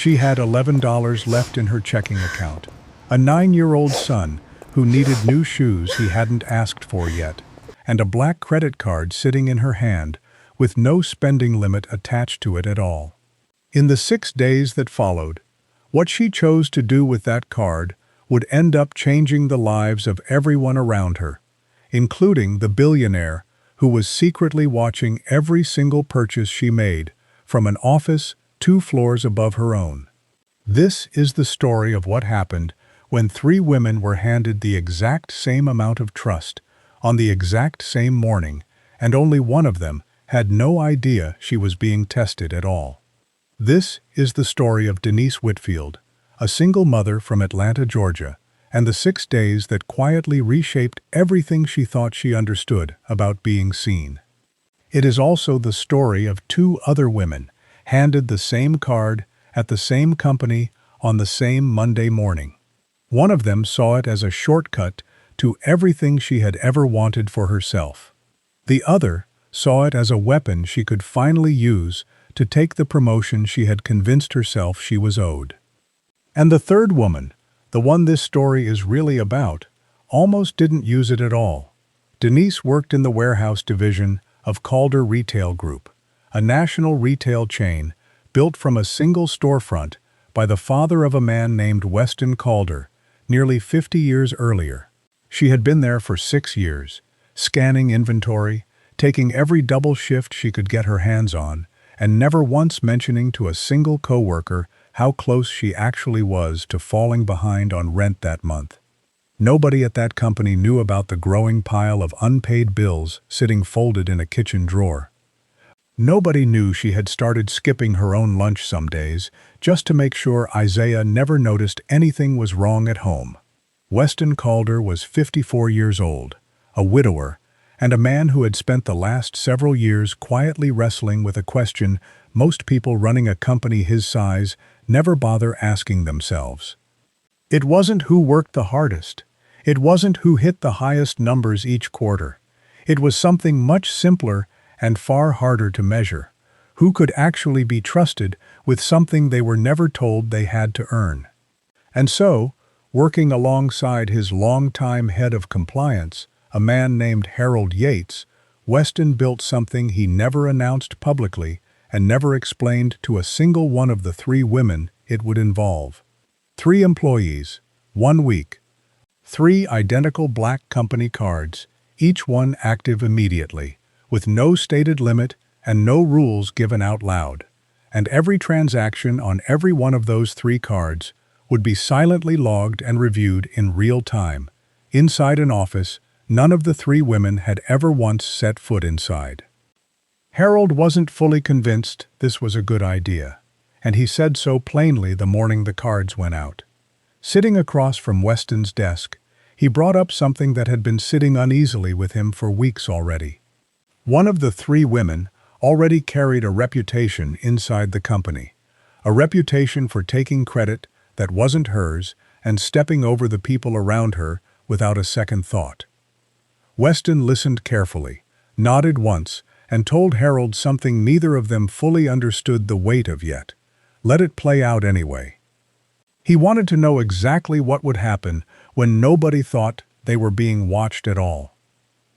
She had $11 left in her checking account, a 9-year-old son who needed new shoes he hadn't asked for yet, and a black credit card sitting in her hand with no spending limit attached to it at all. In the 6 days that followed, what she chose to do with that card would end up changing the lives of everyone around her, including the billionaire who was secretly watching every single purchase she made from an office 2 floors above her own. This is the story of what happened when 3 women were handed the exact same amount of trust on the exact same morning, and only one of them had no idea she was being tested at all. This is the story of Denise Whitfield, a single mother from Atlanta, Georgia, and the 6 days that quietly reshaped everything she thought she understood about being seen. It is also the story of 2 other women handed the same card at the same company on the same Monday morning. One of them saw it as a shortcut to everything she had ever wanted for herself. The other saw it as a weapon she could finally use to take the promotion she had convinced herself she was owed. And the third woman, the one this story is really about, almost didn't use it at all. Denise worked in the warehouse division of Calder Retail Group, a national retail chain built from a single storefront by the father of a man named Weston Calder, nearly 50 years earlier. She had been there for 6 years, scanning inventory, taking every double shift she could get her hands on, and never once mentioning to a single coworker how close she actually was to falling behind on rent that month. Nobody at that company knew about the growing pile of unpaid bills sitting folded in a kitchen drawer. Nobody knew she had started skipping her own lunch some days just to make sure Isaiah never noticed anything was wrong at home. Weston Calder was 54 years old, a widower, and a man who had spent the last several years quietly wrestling with a question most people running a company his size never bother asking themselves. It wasn't who worked the hardest. It wasn't who hit the highest numbers each quarter. It was something much simpler and far harder to measure. Who could actually be trusted with something they were never told they had to earn? And so, working alongside his longtime head of compliance, a man named Harold Yates, Weston built something he never announced publicly and never explained to a single one of the 3 women it would involve. 3 employees, 1 week, 3 identical black company cards, each one active immediately, with no stated limit and no rules given out loud. And every transaction on every one of those 3 cards would be silently logged and reviewed in real time. Inside an office none of the 3 women had ever once set foot inside. Harold wasn't fully convinced this was a good idea, and he said so plainly the morning the cards went out. Sitting across from Weston's desk, he brought up something that had been sitting uneasily with him for weeks already. One of the 3 women already carried a reputation inside the company, a reputation for taking credit that wasn't hers and stepping over the people around her without a second thought. Weston listened carefully, nodded once, and told Harold something neither of them fully understood the weight of yet. Let it play out anyway. He wanted to know exactly what would happen when nobody thought they were being watched at all.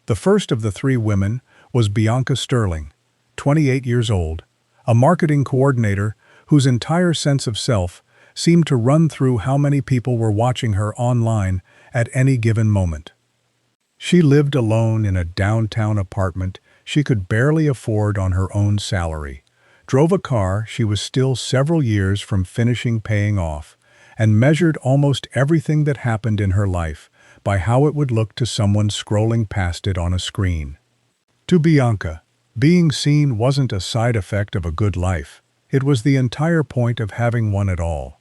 The first of the 3 women was Bianca Sterling, 28 years old, a marketing coordinator whose entire sense of self seemed to run through how many people were watching her online at any given moment. She lived alone in a downtown apartment she could barely afford on her own salary, drove a car she was still several years from finishing paying off, and measured almost everything that happened in her life by how it would look to someone scrolling past it on a screen. To Bianca, being seen wasn't a side effect of a good life. It was the entire point of having one at all.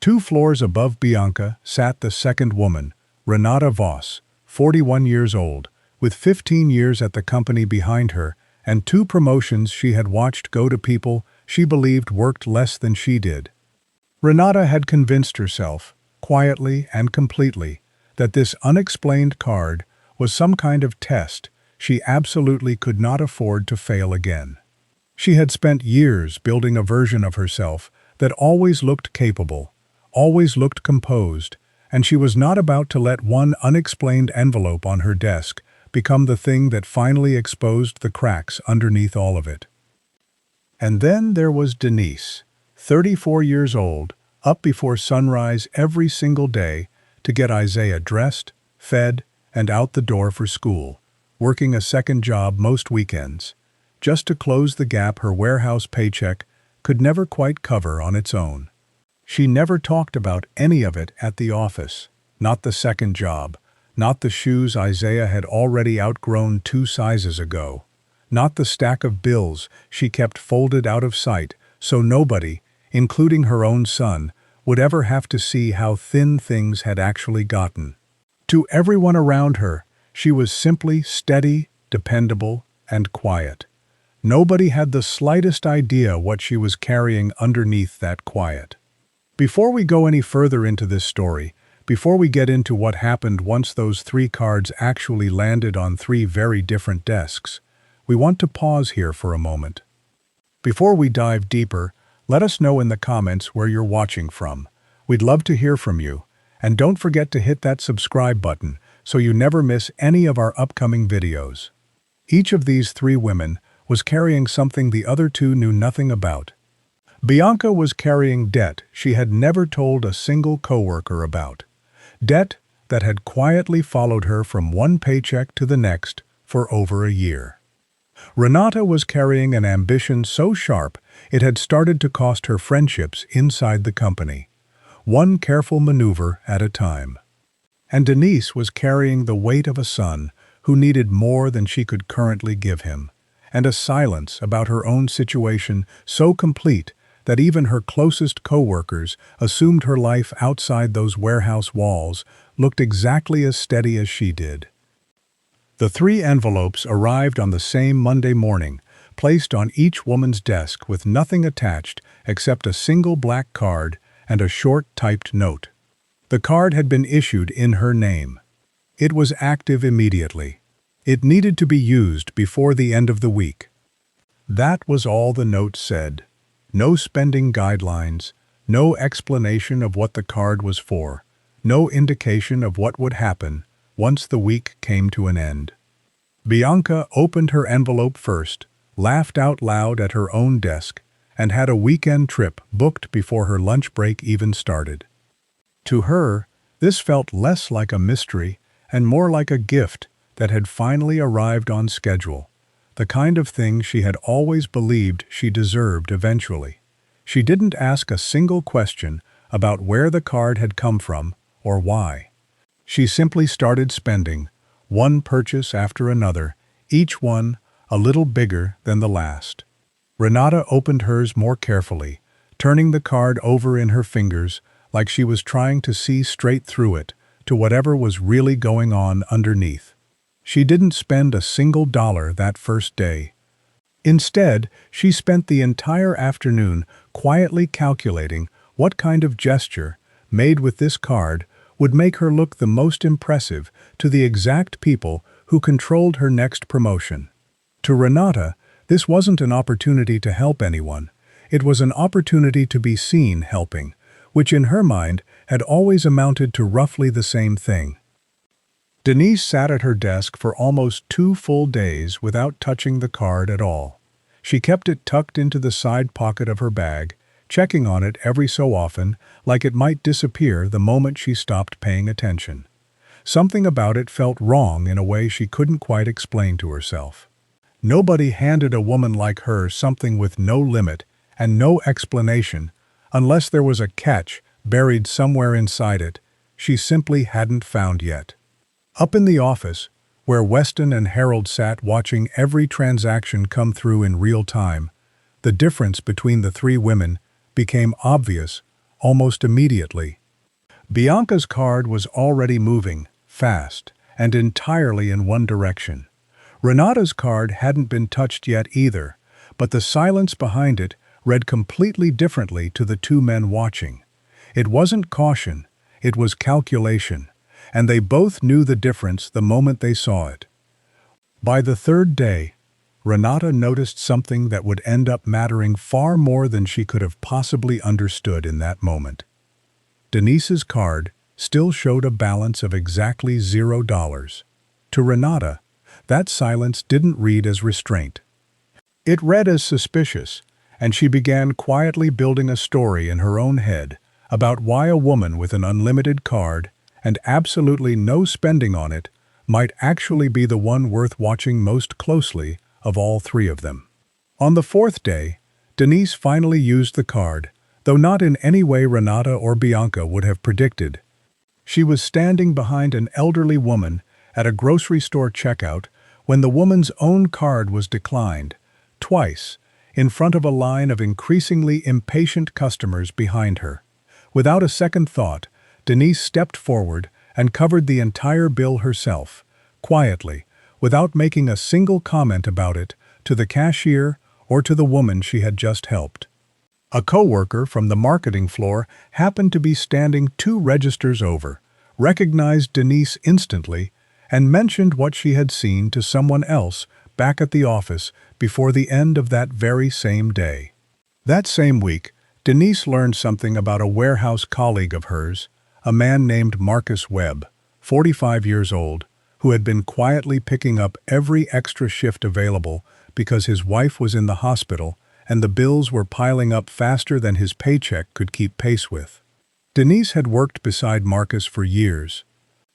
2 floors above Bianca sat the second woman, Renata Voss, 41 years old, with 15 years at the company behind her and 2 promotions she had watched go to people she believed worked less than she did. Renata had convinced herself, quietly and completely, that this unexplained card was some kind of test she absolutely could not afford to fail again. She had spent years building a version of herself that always looked capable, always looked composed, and she was not about to let one unexplained envelope on her desk become the thing that finally exposed the cracks underneath all of it. And then there was Denise, 34 years old, up before sunrise every single day to get Isaiah dressed, fed, and out the door for school, working a second job most weekends, just to close the gap her warehouse paycheck could never quite cover on its own. She never talked about any of it at the office, not the second job, not the shoes Isaiah had already outgrown 2 sizes ago, not the stack of bills she kept folded out of sight so nobody, including her own son, would ever have to see how thin things had actually gotten. To everyone around her, she was simply steady, dependable, and quiet. Nobody had the slightest idea what she was carrying underneath that quiet. Before we go any further into this story, before we get into what happened once those 3 cards actually landed on 3 very different desks, we want to pause here for a moment. Before we dive deeper, let us know in the comments where you're watching from. We'd love to hear from you, and don't forget to hit that subscribe button so you never miss any of our upcoming videos. Each of these 3 women was carrying something the other 2 knew nothing about. Bianca was carrying debt she had never told a single coworker about. Debt that had quietly followed her from one paycheck to the next for over a year. Renata was carrying an ambition so sharp it had started to cost her friendships inside the company, one careful maneuver at a time. And Denise was carrying the weight of a son who needed more than she could currently give him, and a silence about her own situation so complete that even her closest coworkers assumed her life outside those warehouse walls looked exactly as steady as she did. The 3 envelopes arrived on the same Monday morning, placed on each woman's desk with nothing attached except a single black card and a short typed note. The card had been issued in her name. It was active immediately. It needed to be used before the end of the week. That was all the note said. No spending guidelines, no explanation of what the card was for, no indication of what would happen once the week came to an end. Bianca opened her envelope first, laughed out loud at her own desk, and had a weekend trip booked before her lunch break even started. To her, this felt less like a mystery and more like a gift that had finally arrived on schedule, the kind of thing she had always believed she deserved eventually. She didn't ask a single question about where the card had come from or why. She simply started spending, one purchase after another, each one a little bigger than the last. Renata opened hers more carefully, turning the card over in her fingers like she was trying to see straight through it to whatever was really going on underneath. She didn't spend a single dollar that first day. Instead, she spent the entire afternoon quietly calculating what kind of gesture, made with this card, would make her look the most impressive to the exact people who controlled her next promotion. To Renata, this wasn't an opportunity to help anyone. It was an opportunity to be seen helping, which in her mind had always amounted to roughly the same thing. Denise sat at her desk for almost 2 full days without touching the card at all. She kept it tucked into the side pocket of her bag, checking on it every so often, like it might disappear the moment she stopped paying attention. Something about it felt wrong in a way she couldn't quite explain to herself. Nobody handed a woman like her something with no limit and no explanation, unless there was a catch buried somewhere inside it she simply hadn't found yet. Up in the office, where Weston and Harold sat watching every transaction come through in real time, the difference between the 3 women became obvious almost immediately. Bianca's card was already moving, fast, and entirely in one direction. Renata's card hadn't been touched yet either, but the silence behind it read completely differently to the 2 men watching. It wasn't caution, it was calculation, and they both knew the difference the moment they saw it. By the 3rd day, Renata noticed something that would end up mattering far more than she could have possibly understood in that moment. Denise's card still showed a balance of exactly $0. To Renata, that silence didn't read as restraint. It read as suspicious, and she began quietly building a story in her own head about why a woman with an unlimited card and absolutely no spending on it might actually be the one worth watching most closely of all three of them. On the fourth day, Denise finally used the card, though not in any way Renata or Bianca would have predicted. She was standing behind an elderly woman at a grocery store checkout when the woman's own card was declined, twice, in front of a line of increasingly impatient customers behind her. Without a second thought, Denise stepped forward and covered the entire bill herself, quietly, without making a single comment about it to the cashier or to the woman she had just helped. A coworker from the marketing floor happened to be standing 2 registers over, recognized Denise instantly, and mentioned what she had seen to someone else back at the office before the end of that very same day. That same week, Denise learned something about a warehouse colleague of hers, a man named Marcus Webb, 45 years old, who had been quietly picking up every extra shift available because his wife was in the hospital and the bills were piling up faster than his paycheck could keep pace with. Denise had worked beside Marcus for years.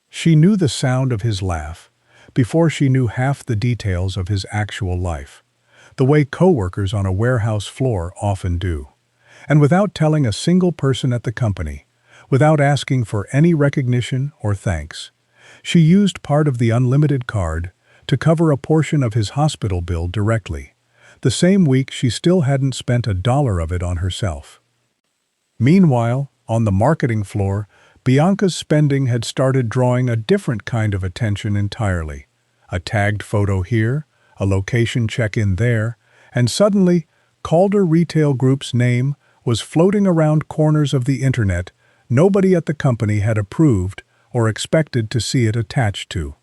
She knew the sound of his laugh before she knew half the details of his actual life, the way coworkers on a warehouse floor often do. And without telling a single person at the company, without asking for any recognition or thanks, she used part of the unlimited card to cover a portion of his hospital bill directly. The same week she still hadn't spent $1 of it on herself. Meanwhile, on the marketing floor, Bianca's spending had started drawing a different kind of attention entirely. A tagged photo here, a location check-in there, and suddenly, Calder Retail Group's name was floating around corners of the internet nobody at the company had approved or expected to see it attached to.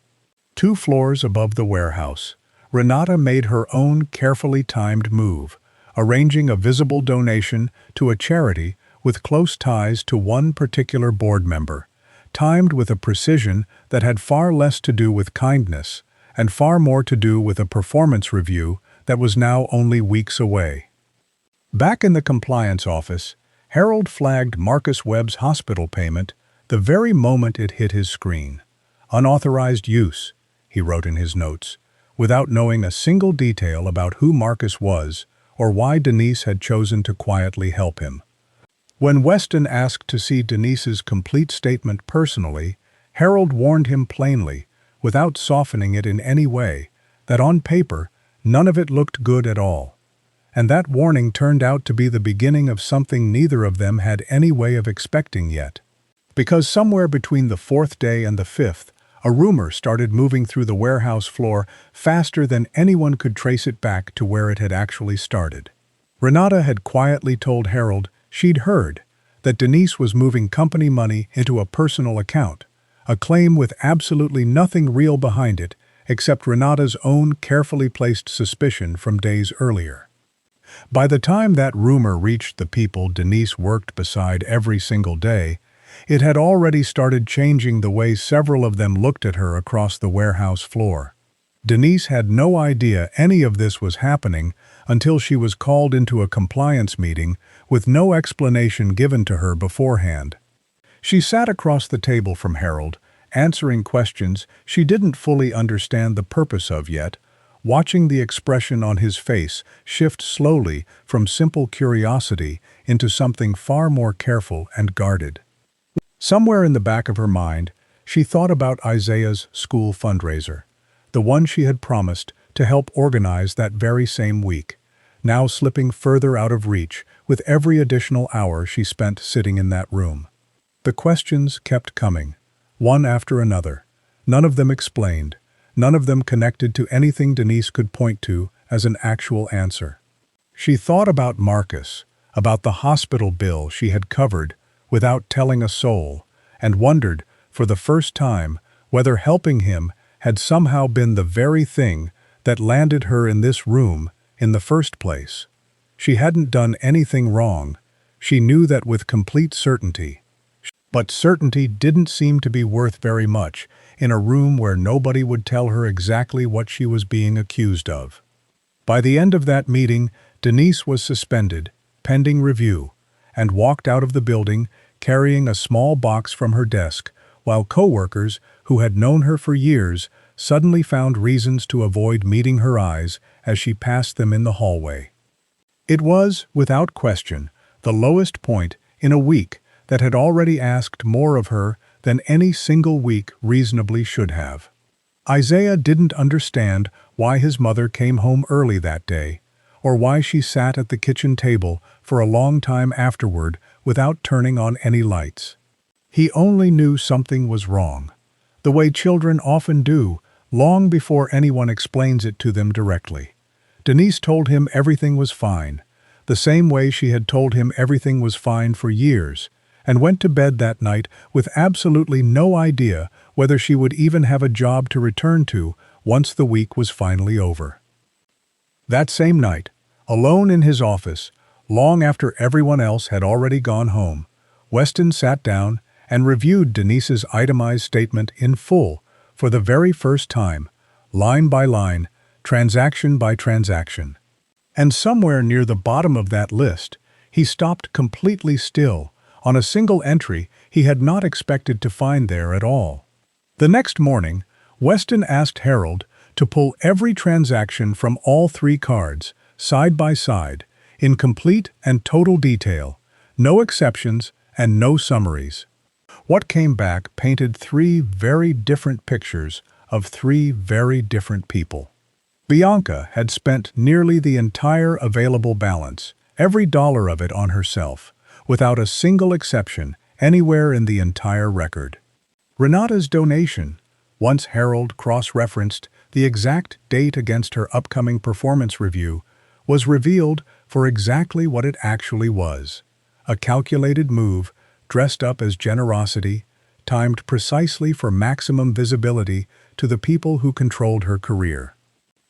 2 floors above the warehouse, Renata made her own carefully timed move, arranging a visible donation to a charity with close ties to one particular board member, timed with a precision that had far less to do with kindness and far more to do with a performance review that was now only weeks away. Back in the compliance office, Harold flagged Marcus Webb's hospital payment the very moment it hit his screen. Unauthorized use, he wrote in his notes, without knowing a single detail about who Marcus was or why Denise had chosen to quietly help him. When Weston asked to see Denise's complete statement personally, Harold warned him plainly, without softening it in any way, that on paper, none of it looked good at all. And that warning turned out to be the beginning of something neither of them had any way of expecting yet. Because somewhere between the 4th day and the 5th, a rumor started moving through the warehouse floor faster than anyone could trace it back to where it had actually started. Renata had quietly told Harold she'd heard that Denise was moving company money into a personal account, a claim with absolutely nothing real behind it except Renata's own carefully placed suspicion from days earlier. By the time that rumor reached the people Denise worked beside every single day, it had already started changing the way several of them looked at her across the warehouse floor. Denise had no idea any of this was happening until she was called into a compliance meeting with no explanation given to her beforehand. She sat across the table from Harold, answering questions she didn't fully understand the purpose of yet, watching the expression on his face shift slowly from simple curiosity into something far more careful and guarded. Somewhere in the back of her mind, she thought about Isaiah's school fundraiser, the one she had promised to help organize that very same week, now slipping further out of reach with every additional hour she spent sitting in that room. The questions kept coming, one after another. None of them explained, none of them connected to anything Denise could point to as an actual answer. She thought about Marcus, about the hospital bill she had covered without telling a soul, and wondered, for the first time, whether helping him had somehow been the very thing that landed her in this room in the first place. She hadn't done anything wrong. She knew that with complete certainty. But certainty didn't seem to be worth very much in a room where nobody would tell her exactly what she was being accused of. By the end of that meeting, Denise was suspended, pending review, and walked out of the building carrying a small box from her desk, while coworkers who had known her for years suddenly found reasons to avoid meeting her eyes as she passed them in the hallway. It was, without question, the lowest point in a week that had already asked more of her than any single week reasonably should have. Isaiah didn't understand why his mother came home early that day, or why she sat at the kitchen table for a long time afterward without turning on any lights. He only knew something was wrong, the way children often do, long before anyone explains it to them directly. Denise told him everything was fine, the same way she had told him everything was fine for years, and went to bed that night with absolutely no idea whether she would even have a job to return to once the week was finally over. That same night, alone in his office, long after everyone else had already gone home, Weston sat down and reviewed Denise's itemized statement in full for the very first time, line by line, transaction by transaction. And somewhere near the bottom of that list, he stopped completely still on a single entry he had not expected to find there at all. The next morning, Weston asked Harold to pull every transaction from all three cards, side by side, in complete and total detail, no exceptions and no summaries. What came back painted three very different pictures of three very different people. Bianca had spent nearly the entire available balance, every dollar of it on herself, without a single exception anywhere in the entire record. Renata's donation, once Harold cross-referenced the exact date against her upcoming performance review, was revealed for exactly what it actually was: a calculated move dressed up as generosity, timed precisely for maximum visibility to the people who controlled her career.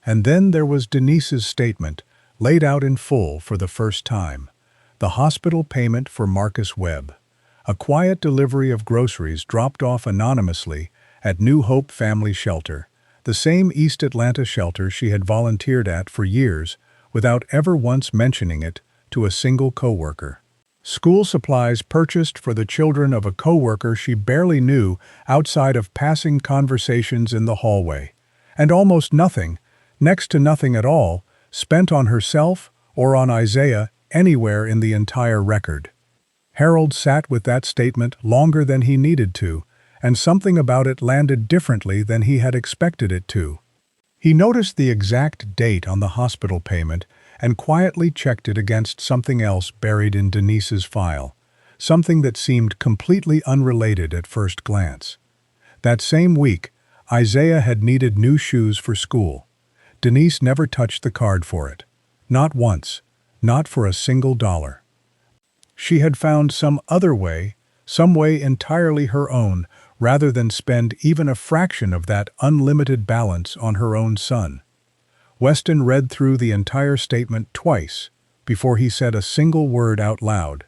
And then there was Denise's statement, laid out in full for the first time: the hospital payment for Marcus Webb, a quiet delivery of groceries dropped off anonymously at New Hope Family Shelter, the same East Atlanta shelter she had volunteered at for years without ever once mentioning it to a single coworker. School supplies purchased for the children of a coworker she barely knew outside of passing conversations in the hallway, and almost nothing, next to nothing at all, spent on herself or on Isaiah anywhere in the entire record. Harold sat with that statement longer than he needed to, and something about it landed differently than he had expected it to. He noticed the exact date on the hospital payment and quietly checked it against something else buried in Denise's file, something that seemed completely unrelated at first glance. That same week, Isaiah had needed new shoes for school. Denise never touched the card for it. Not once. Not for a single dollar. She had found some other way, some way entirely her own, rather than spend even a fraction of that unlimited balance on her own son. Weston read through the entire statement twice before he said a single word out loud.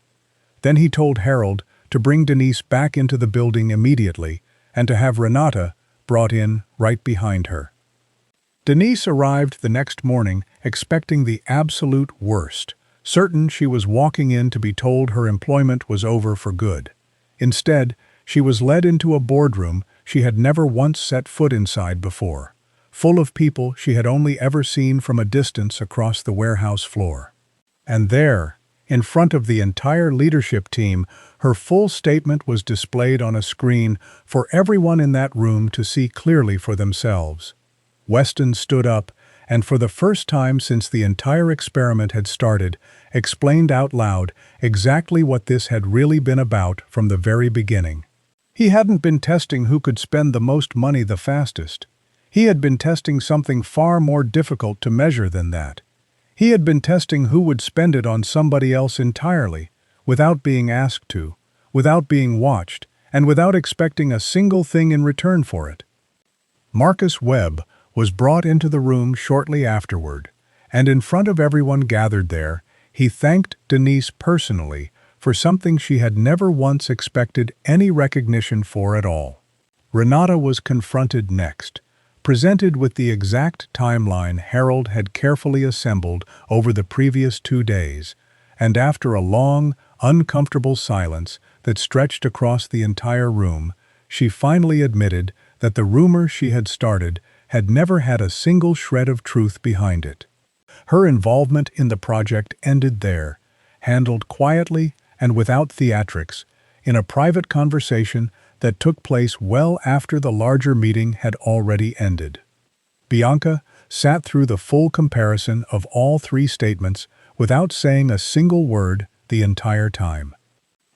Then he told Harold to bring Denise back into the building immediately and to have Renata brought in right behind her. Denise arrived the next morning expecting the absolute worst, certain she was walking in to be told her employment was over for good. Instead, she was led into a boardroom she had never once set foot inside before, full of people she had only ever seen from a distance across the warehouse floor. And there, in front of the entire leadership team, her full statement was displayed on a screen for everyone in that room to see clearly for themselves. Weston stood up and, for the first time since the entire experiment had started, explained out loud exactly what this had really been about from the very beginning. He hadn't been testing who could spend the most money the fastest. He had been testing something far more difficult to measure than that. He had been testing who would spend it on somebody else entirely, without being asked to, without being watched, and without expecting a single thing in return for it. Marcus Webb was brought into the room shortly afterward, and in front of everyone gathered there, he thanked Denise personally for something she had never once expected any recognition for at all. Renata was confronted next, presented with the exact timeline Harold had carefully assembled over the previous 2 days, and after a long, uncomfortable silence that stretched across the entire room, she finally admitted that the rumor she had started had never had a single shred of truth behind it. Her involvement in the project ended there, handled quietly and without theatrics, in a private conversation that took place well after the larger meeting had already ended. Bianca sat through the full comparison of all 3 statements without saying a single word the entire time.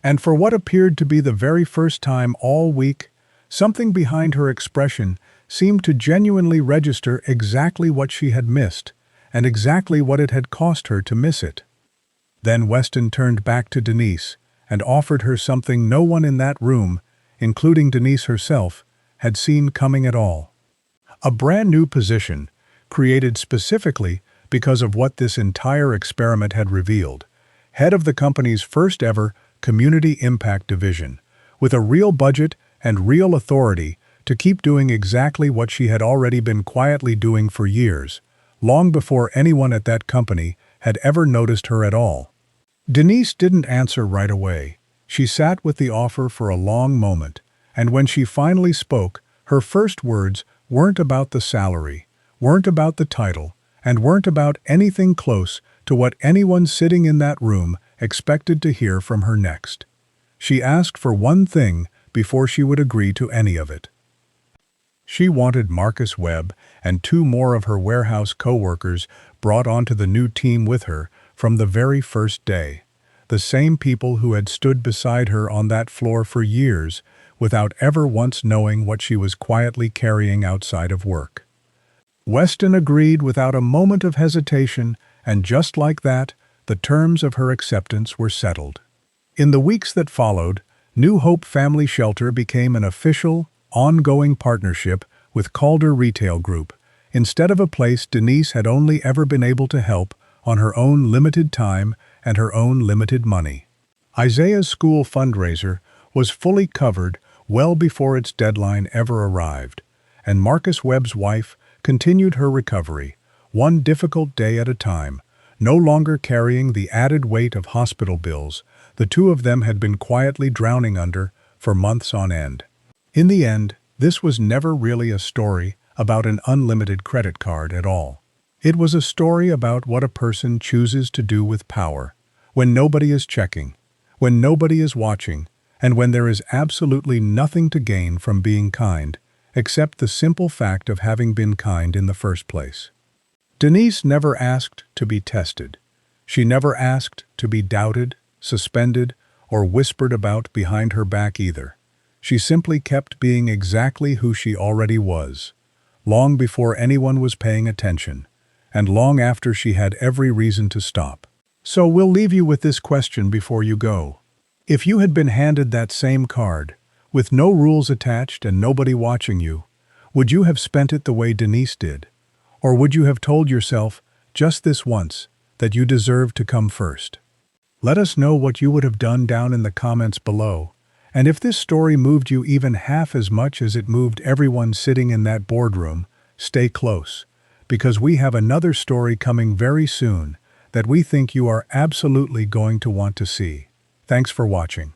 And for what appeared to be the very first time all week, something behind her expression seemed to genuinely register exactly what she had missed, and exactly what it had cost her to miss it. Then Weston turned back to Denise and offered her something no one in that room, including Denise herself, had seen coming at all. A brand new position, created specifically because of what this entire experiment had revealed, head of the company's first ever Community Impact Division, with a real budget and real authority to keep doing exactly what she had already been quietly doing for years, long before anyone at that company had ever noticed her at all. Denise didn't answer right away. She sat with the offer for a long moment, and when she finally spoke, her first words weren't about the salary, weren't about the title, and weren't about anything close to what anyone sitting in that room expected to hear from her next. She asked for one thing before she would agree to any of it. She wanted Marcus Webb and 2 more of her warehouse co-workers brought onto the new team with her from the very first day. The same people who had stood beside her on that floor for years without ever once knowing what she was quietly carrying outside of work. Weston agreed without a moment of hesitation, and just like that, the terms of her acceptance were settled. In the weeks that followed, New Hope Family Shelter became an official, ongoing partnership with Calder Retail Group, instead of a place Denise had only ever been able to help on her own limited time and her own limited money. Isaiah's school fundraiser was fully covered well before its deadline ever arrived, and Marcus Webb's wife continued her recovery, one difficult day at a time, no longer carrying the added weight of hospital bills the 2 of them had been quietly drowning under for months on end. In the end, this was never really a story about an unlimited credit card at all. It was a story about what a person chooses to do with power, when nobody is checking, when nobody is watching, and when there is absolutely nothing to gain from being kind, except the simple fact of having been kind in the first place. Denise never asked to be tested. She never asked to be doubted, suspended, or whispered about behind her back either. She simply kept being exactly who she already was, long before anyone was paying attention, and long after she had every reason to stop. So we'll leave you with this question before you go. If you had been handed that same card, with no rules attached and nobody watching you, would you have spent it the way Denise did? Or would you have told yourself, just this once, that you deserved to come first? Let us know what you would have done down in the comments below, and if this story moved you even half as much as it moved everyone sitting in that boardroom, stay close, because we have another story coming very soon that we think you are absolutely going to want to see. Thanks for watching.